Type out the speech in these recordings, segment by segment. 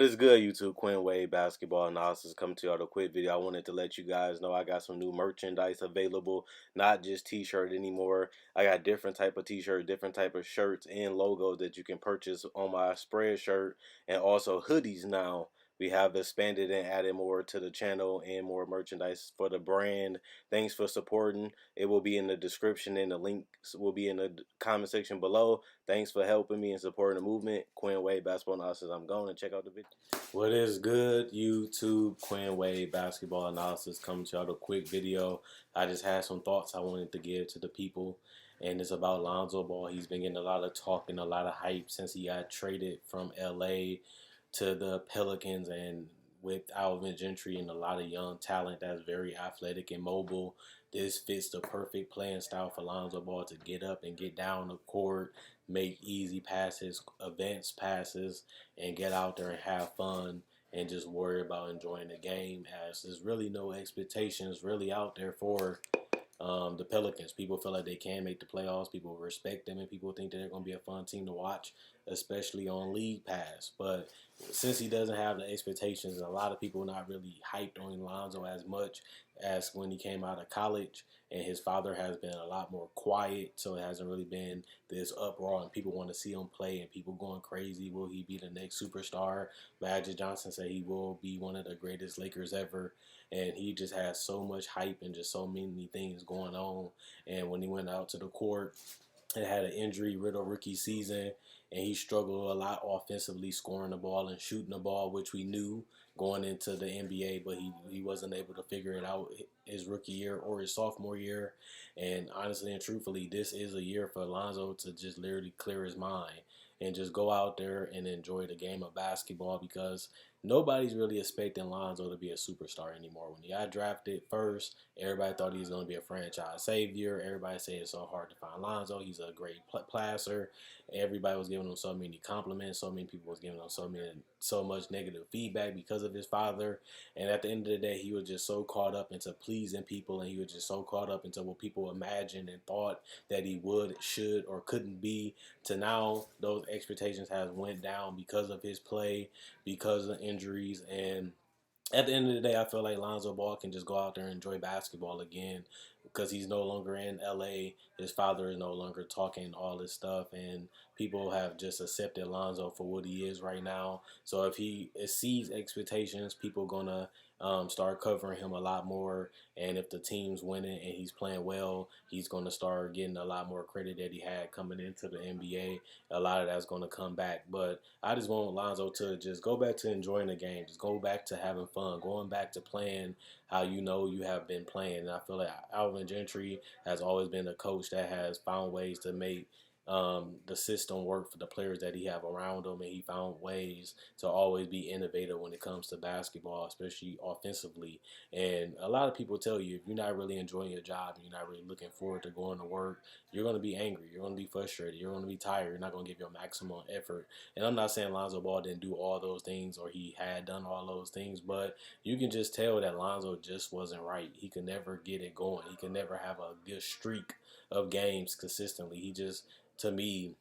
is good, YouTube? Quinn Wade Basketball Analysis coming to you with a quick video. I wanted to let you guys know I got some new merchandise available, not just t-shirt anymore. I got different type of t-shirt, different type of shirts and logos that you can purchase on my spread shirt, and also hoodies now. We have expanded and added more to the channel and more merchandise for the brand. Thanks for supporting. It will be in the description and the links will be in the comment section below. Thanks for helping me and supporting the movement. Quinn Wade Basketball Analysis. I'm going to check out the video. What is good, YouTube? Quinn Wade Basketball Analysis coming to you with a quick video. I just had some thoughts I wanted to give to the people, and it's about Lonzo Ball. He's been getting a lot of talk and a lot of hype since he got traded from LA to the Pelicans, and with Alvin Gentry and a lot of young talent that's very athletic and mobile, this fits the perfect playing style for Lonzo Ball to get up and get down the court, make easy passes, advanced passes, and get out there and have fun and just worry about enjoying the game, as there's really no expectations really out there for the Pelicans. People feel like they can make the playoffs. People respect them, and people think that they're going to be a fun team to watch, especially on League Pass. But since he doesn't have the expectations, a lot of people not really hyped on Lonzo as much as when he came out of college. And his father has been a lot more quiet, so it hasn't really been this uproar, and people want to see him play, and people going crazy. Will he be the next superstar? Magic Johnson said he will be one of the greatest Lakers ever, and he just has so much hype and just so many things going on. And when he went out to the court and had an injury-riddled rookie season, and he struggled a lot offensively, scoring the ball and shooting the ball, which we knew going into the NBA, but he wasn't able to figure it out his rookie year or his sophomore year. And honestly and truthfully, this is a year for Lonzo to just literally clear his mind and just go out there and enjoy the game of basketball, because nobody's really expecting Lonzo to be a superstar anymore. When he got drafted first, everybody thought he was going to be a franchise savior. Everybody said it's so hard to find Lonzo. He's a great passer. Everybody was giving him so many compliments. So many people was giving him so much negative feedback because of his father. And at the end of the day, he was just so caught up into pleasing people, and he was just so caught up into what people imagined and thought that he would, should, or couldn't be, to now those expectations has went down because of his play, because of injuries. And at the end of the day, I feel like Lonzo Ball can just go out there and enjoy basketball again, because he's no longer in LA. His father is no longer talking all this stuff, and people have just accepted Lonzo for what he is right now. So if he exceeds expectations, people gonna start covering him a lot more. And if the team's winning and he's playing well, he's going to start getting a lot more credit that he had coming into the NBA. A lot of that's going to come back. But I just want Lonzo to just go back to enjoying the game. Just go back to having fun. Going back to playing how you know you have been playing. And I feel like Alvin Gentry has always been a coach that has found ways to make the system work for the players that he have around him, and he found ways to always be innovative when it comes to basketball, especially offensively. And a lot of people tell you, if you're not really enjoying your job and you're not really looking forward to going to work, you're going to be angry, you're going to be frustrated, you're going to be tired, you're not going to give your maximum effort. And I'm not saying Lonzo Ball didn't do all those things or he had done all those things, but you can just tell that Lonzo just wasn't right. He could never get it going. He could never have a good streak of games consistently. He just, to me,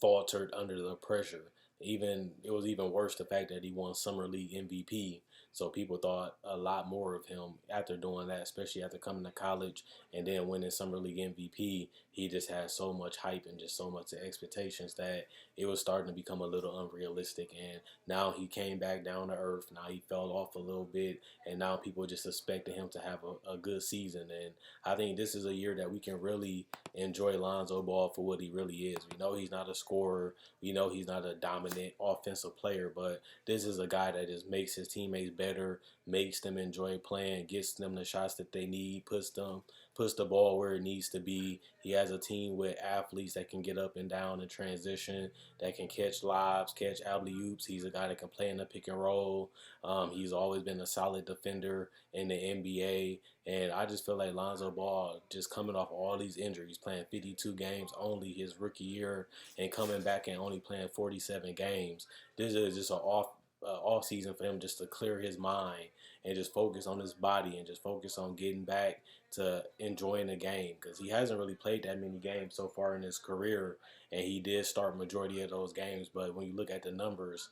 faltered under the pressure. Even it was even worse the fact that he won Summer League MVP. So people thought a lot more of him after doing that, especially after coming to college and then winning Summer League MVP. He just had so much hype and just so much expectations that it was starting to become a little unrealistic. And now he came back down to earth. Now he fell off a little bit, and now people just expected him to have a good season. And I think this is a year that we can really enjoy Lonzo Ball for what he really is. We know he's not a scorer. We know he's not a dominant offensive player, but this is a guy that just makes his teammates better, makes them enjoy playing, gets them the shots that they need, puts the ball where it needs to be. He has a team with athletes that can get up and down in transition, that can catch lobs, catch alley-oops. He's a guy that can play in the pick and roll. He's always been a solid defender in the NBA. And I just feel like Lonzo Ball, just coming off all these injuries, playing 52 games only his rookie year, and coming back and only playing 47 games. This is just an off season for him, just to clear his mind and just focus on his body and just focus on getting back to enjoying the game because he hasn't really played that many games so far in his career, and he did start majority of those games. But when you look at the numbers,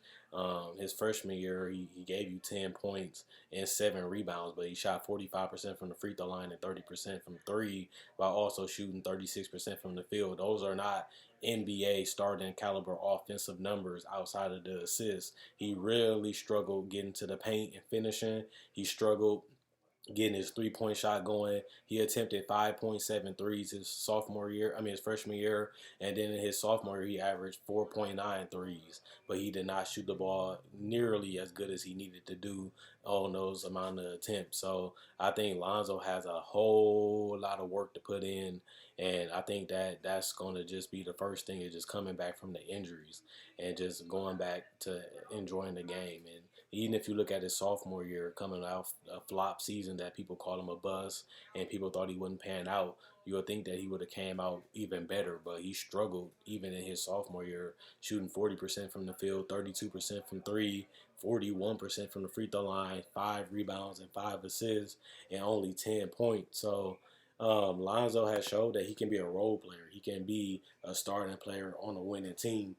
his freshman year he gave you 10 points and 7 rebounds, but he shot 45% from the free throw line and 30% from three, while also shooting 36% from the field. Those are not NBA starting caliber offensive numbers outside of the assists. He really struggled getting to the paint and finishing. He struggled getting his 3-point shot going. He attempted 5.7 threes his sophomore year, his freshman year, and then in his sophomore year he averaged 4.9 threes, but he did not shoot the ball nearly as good as he needed to do on those amount of attempts. So I think Lonzo has a whole lot of work to put in, and I think that that's going to just be the first thing is just coming back from the injuries and just going back to enjoying the game. And even if you look at his sophomore year, coming off a flop season that people called him a bust and people thought he wouldn't pan out, you would think that he would have came out even better. But he struggled even in his sophomore year, shooting 40% from the field, 32% from three, 41% from the free throw line, 5 rebounds and 5 assists, and only 10 points. So Lonzo has showed that he can be a role player. He can be a starting player on a winning team.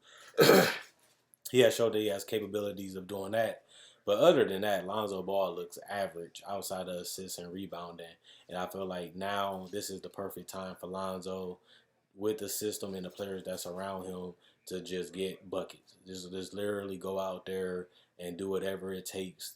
He has showed that he has capabilities of doing that. But other than that, Lonzo Ball looks average outside of assists and rebounding. And I feel like now this is the perfect time for Lonzo with the system and the players that's around him to just get buckets. Just literally go out there and do whatever it takes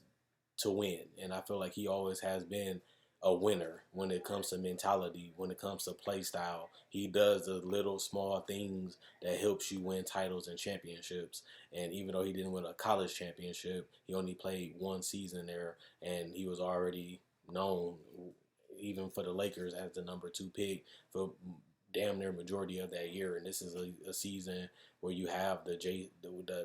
to win. And I feel like he always has been a winner when it comes to mentality, when it comes to play style. He does the little small things that helps you win titles and championships. And even though he didn't win a college championship, he only played one season there, and he was already known, even for the Lakers, as the number 2 pick for damn near majority of that year. And this is a season where you have the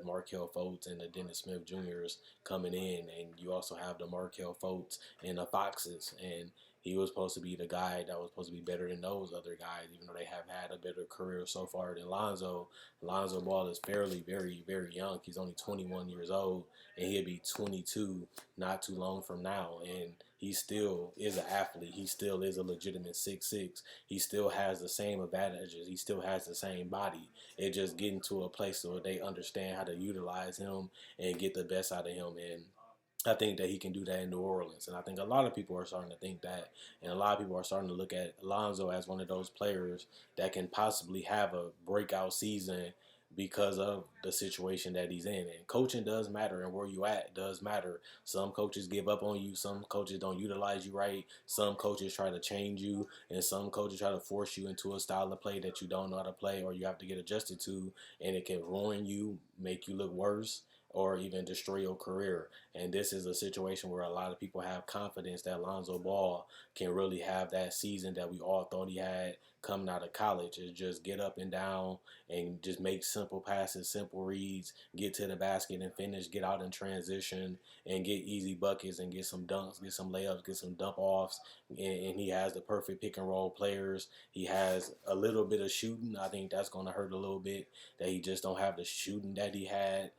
Markel Fultz and the Dennis Smith Juniors coming in, and you also have the Markel Fultz and the Foxes. And he was supposed to be the guy that was supposed to be better than those other guys, even though they have had a better career so far than Lonzo. Lonzo Ball is fairly very, very young. He's only 21 years old, and he'll be 22 not too long from now. And he still is an athlete. He still is a legitimate 6'6". He still has the same advantages. He still has the same body. It just getting to a place where they understand how to utilize him and get the best out of him. And I think that he can do that in New Orleans. And I think a lot of people are starting to think that. And a lot of people are starting to look at Lonzo as one of those players that can possibly have a breakout season because of the situation that he's in. And coaching does matter, and where you at does matter. Some coaches give up on you. Some coaches don't utilize you right. Some coaches try to change you, and some coaches try to force you into a style of play that you don't know how to play or you have to get adjusted to, and it can ruin you, make you look worse, or even destroy your career. And this is a situation where a lot of people have confidence that Lonzo Ball can really have that season that we all thought he had coming out of college. Is just get up and down and just make simple passes, simple reads, get to the basket and finish, get out in transition and get easy buckets and get some dunks, get some layups, get some dump offs. And he has the perfect pick and roll players. He has a little bit of shooting. I think that's going to hurt a little bit that he just don't have the shooting that he had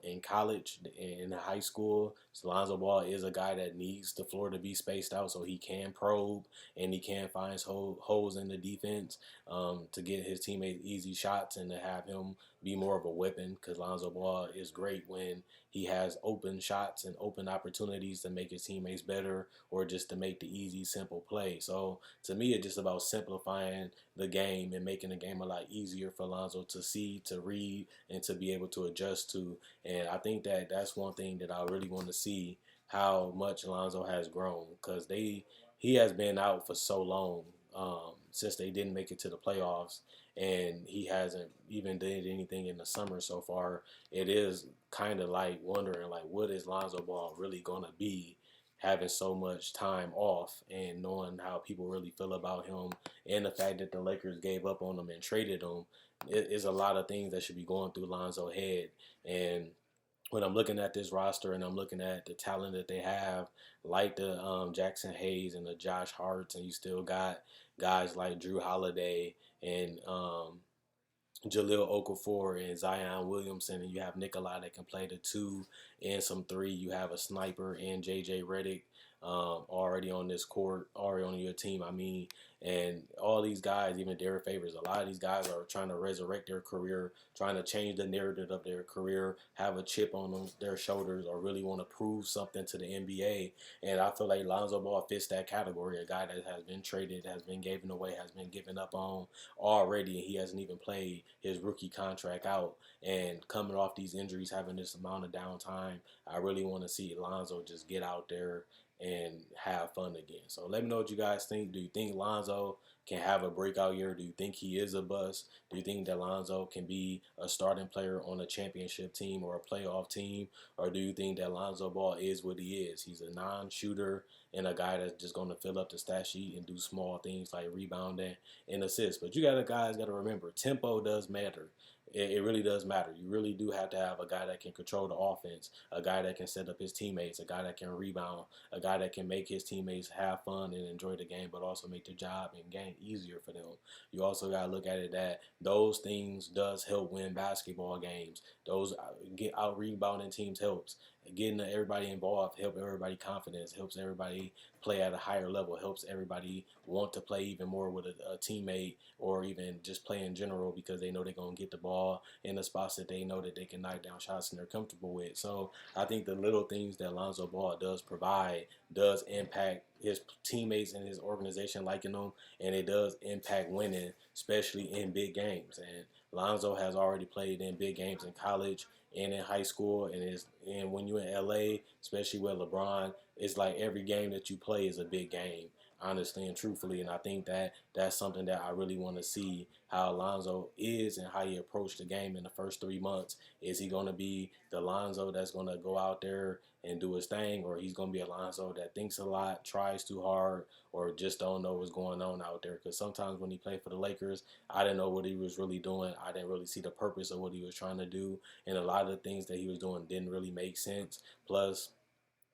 in college, in high school. So Lonzo Ball is a guy that needs the floor to be spaced out so he can probe and he can find holes in the defense to get his teammates easy shots and to have him be more of a weapon, because Lonzo Ball is great when he has open shots and open opportunities to make his teammates better or just to make the easy, simple play. So to me, it's just about simplifying the game and making the game a lot easier for Lonzo to see, to read, and to be able to adjust to. And I think that that's one thing that I really want to see, how much Lonzo has grown, because he has been out for so long since they didn't make it to the playoffs, and he hasn't even did anything in the summer so far. It is kind of like wondering, like, what is Lonzo Ball really gonna be having so much time off and knowing how people really feel about him, and the fact that the Lakers gave up on him and traded him. It is a lot of things that should be going through Lonzo's head. And when I'm looking at this roster and I'm looking at the talent that they have, like the Jackson Hayes and the Josh Harts, and you still got guys like Drew Holiday and Jaleel Okafor and Zion Williamson, and you have Nikolai that can play the 2 and some 3. You have a sniper in J.J. Redick. already on this court, already on your team. I mean, and all these guys, even Derek Favors, a lot of these guys are trying to resurrect their career, trying to change the narrative of their career, have a chip on their shoulders, or really want to prove something to the NBA. And I feel like Lonzo Ball fits that category, a guy that has been traded, has been given away, has been given up on already, and he hasn't even played his rookie contract out. And coming off these injuries, having this amount of downtime, I really want to see Lonzo just get out there and have fun again. So let me know what you guys think. Do you think Lonzo can have a breakout year? Do you think he is a bust? Do you think that Lonzo can be a starting player on a championship team or a playoff team? Or do you think that Lonzo Ball is what he is? He's a non-shooter and a guy that's just going to fill up the stat sheet and do small things like rebounding and assists. But you guys got to remember, tempo does matter. It really does matter. You really do have to have a guy that can control the offense, a guy that can set up his teammates, a guy that can rebound, a guy that can make his teammates have fun and enjoy the game, but also make the job and game easier for them. You also got to look at it that those things does help win basketball games. Those get out rebounding teams helps. Getting everybody involved help everybody confidence, helps everybody play at a higher level, helps everybody want to play even more with a teammate or even just play in general because they know they're going to get the ball in the spots that they know that they can knock down shots and they're comfortable with. So I think the little things that Lonzo Ball does provide does impact his teammates and his organization liking him, and it does impact winning, especially in big games. And Lonzo has already played in big games in college and in high school, and when you're in LA, especially with LeBron, it's like every game that you play is a big game, honestly and truthfully. And I think that that's something that I really want to see how Lonzo is and how he approached the game in the first 3 months. Is he going to be the Lonzo that's going to go out there and do his thing, or he's going to be a Lonzo that thinks a lot, tries too hard, or just don't know what's going on out there? Because sometimes when he played for the Lakers, I didn't know what he was really doing. I didn't really see the purpose of what he was trying to do, and a lot of the things that he was doing didn't really make sense. Plus,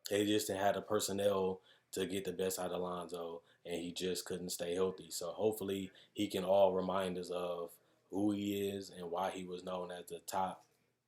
they just didn't have the personnel to get the best out of Lonzo, and he just couldn't stay healthy. So hopefully he can all remind us of who he is and why he was known as the top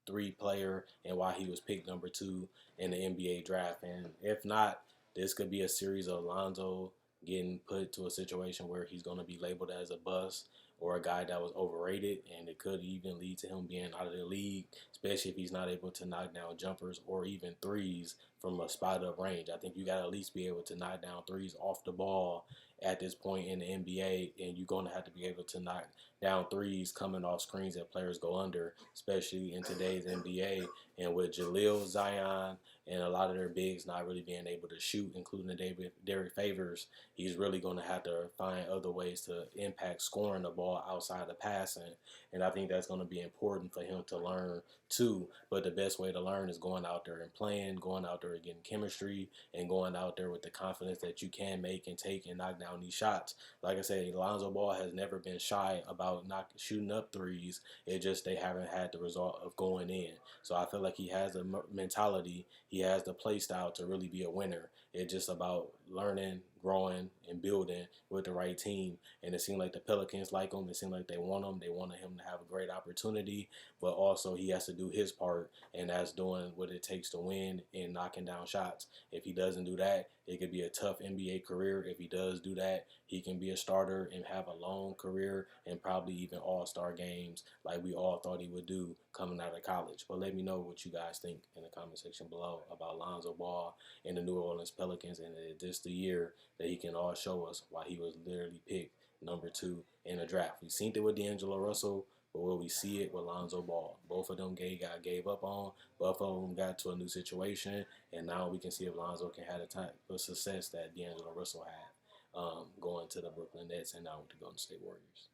three player and why he was picked number two in the NBA draft. And if not, this could be a series of Lonzo getting put to a situation where he's going to be labeled as a bust or a guy that was overrated, and it could even lead to him being out of the league, especially if he's not able to knock down jumpers or even threes from a spot up range. I think you got to at least be able to knock down threes off the ball at this point in the NBA, and you're going to have to be able to knock down threes coming off screens that players go under, especially in today's NBA. And with Jaleel, Zion, and a lot of their bigs not really being able to shoot, including Derek Favors, he's really going to have to find other ways to impact scoring the ball outside of passing. And I think that's going to be important for him to learn too. But the best way to learn is going out there and playing, going out there and getting chemistry, and going out there with the confidence that you can make and take and knock down these shots. Like I said, Lonzo Ball has never been shy about not shooting up threes. It just they haven't had the result of going in. So I feel like he has the mentality, he has the play style to really be a winner. It's just about learning, growing, and building with the right team. And it seemed like the Pelicans like him. It seemed like they want him. They wanted him to have a great opportunity, but also he has to do his part, and that's doing what it takes to win and knocking down shots. If he doesn't do that, it could be a tough NBA career. If he does do that, he can be a starter and have a long career and probably even all-star games like we all thought he would do coming out of college. But let me know what you guys think in the comment section below about Lonzo Ball and the New Orleans Pelicans, and is this the year that he can all show us why he was literally picked number two in the draft? We've seen it with D'Angelo Russell, but will we see it with Lonzo Ball? Both of them gave up on. Both of them got to a new situation, and now we can see if Lonzo can have the type of success that D'Angelo Russell had going to the Brooklyn Nets and now with the Golden State Warriors.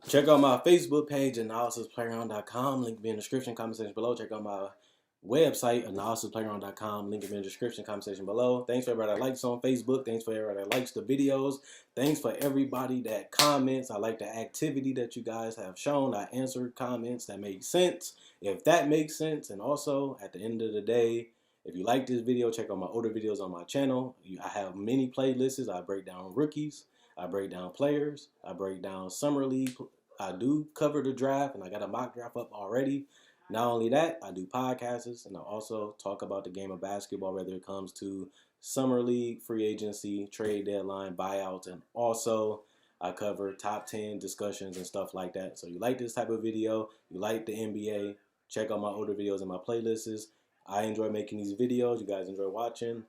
Check out my Facebook page, analysisplayground.com. Link will be in the description, comment section below. Check out my website, analysisplayground.com. Link will be in the description, comment section below. Thanks for everybody that likes on Facebook. Thanks for everybody that likes the videos. Thanks for everybody that comments. I like the activity that you guys have shown. I answered comments that make sense, if that makes sense. And also, at the end of the day, if you like this video, check out my older videos on my channel. I have many playlists. I break down rookies. I break down players. I break down summer league. I do cover the draft, and I got a mock draft up already. Not only that, I do podcasts, and I also talk about the game of basketball, whether it comes to summer league, free agency, trade deadline, buyouts, and also I cover top 10 discussions and stuff like that. So you like this type of video, you like the NBA, check out my older videos and my playlists. I enjoy making these videos. You guys enjoy watching.